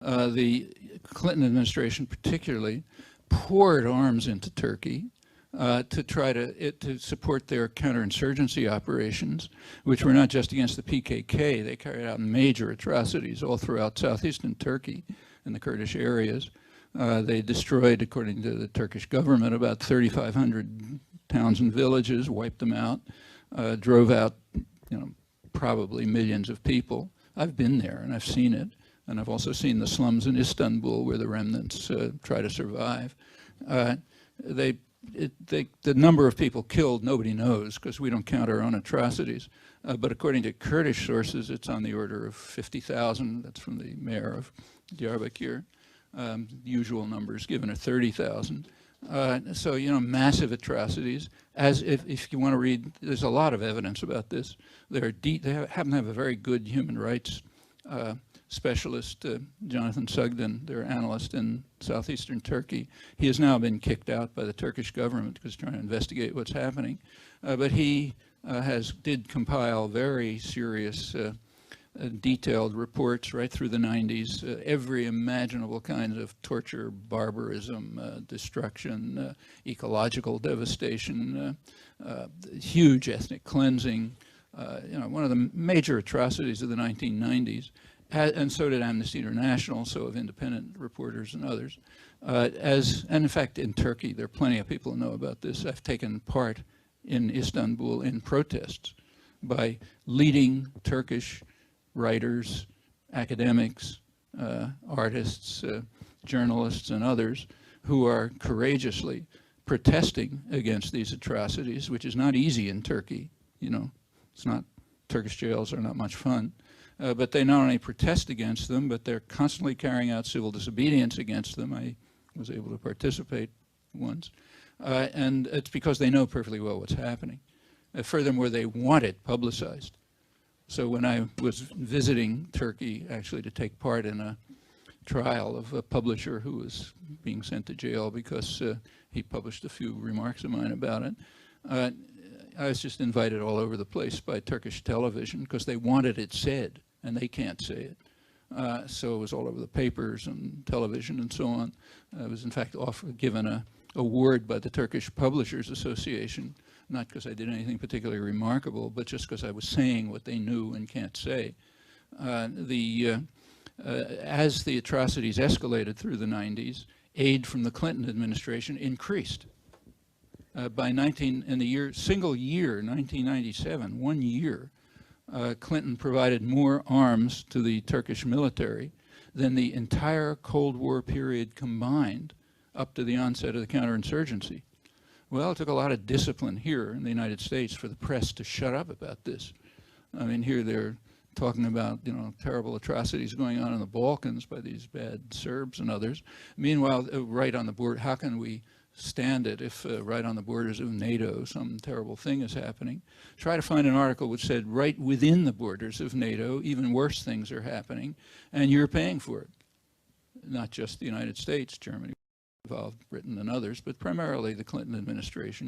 The Clinton administration particularly poured arms into Turkey to try to support their counterinsurgency operations, which were not just against the PKK. They carried out major atrocities all throughout southeastern Turkey and the Kurdish areas. They destroyed, according to the Turkish government, about 3,500 towns and villages, wiped them out, drove out, probably millions of people. I've been there and I've seen it, and I've also seen the slums in Istanbul where the remnants try to survive. The number of people killed, nobody knows, because we don't count our own atrocities. But according to Kurdish sources, it's on the order of 50,000. That's from the mayor of Diyarbakir. Usual numbers given are 30,000. So, massive atrocities. As if you want to read, there's a lot of evidence about this. They happen to have a very good human rights specialist, Jonathan Sugden, their analyst in southeastern Turkey. He has now been kicked out by the Turkish government because he's trying to investigate what's happening. But he did compile very serious, detailed reports right through the 90s, every imaginable kind of torture, barbarism, destruction, ecological devastation, huge ethnic cleansing, one of the major atrocities of the 1990s. And so did Amnesty International, so have independent reporters and others. And in fact, in Turkey, there are plenty of people who know about this. I've taken part in Istanbul in protests by leading Turkish writers, academics, artists, journalists, and others who are courageously protesting against these atrocities, which is not easy in Turkey. It's not, Turkish jails are not much fun. But they not only protest against them, but they're constantly carrying out civil disobedience against them. I was able to participate once. And it's because they know perfectly well what's happening. Furthermore, they want it publicized. So when I was visiting Turkey, actually to take part in a trial of a publisher who was being sent to jail because he published a few remarks of mine about it, I was just invited all over the place by Turkish television because they wanted it said, and they can't say it. So it was all over the papers and television and so on. I was in fact given an award by the Turkish Publishers Association, not because I did anything particularly remarkable, but just because I was saying what they knew and can't say. As the atrocities escalated through the 90s, aid from the Clinton administration increased. In the single year, 1997, 1 year, Clinton provided more arms to the Turkish military than the entire Cold War period combined up to the onset of the counterinsurgency. Well, it took a lot of discipline here in the United States for the press to shut up about this. I mean, here they're talking about, terrible atrocities going on in the Balkans by these bad Serbs and others. Meanwhile, right on the border, how can we stand it if right on the borders of NATO some terrible thing is happening? Try to find an article which said right within the borders of NATO even worse things are happening and you're paying for it. Not just the United States, Germany involved, Britain and others, but primarily the Clinton administration.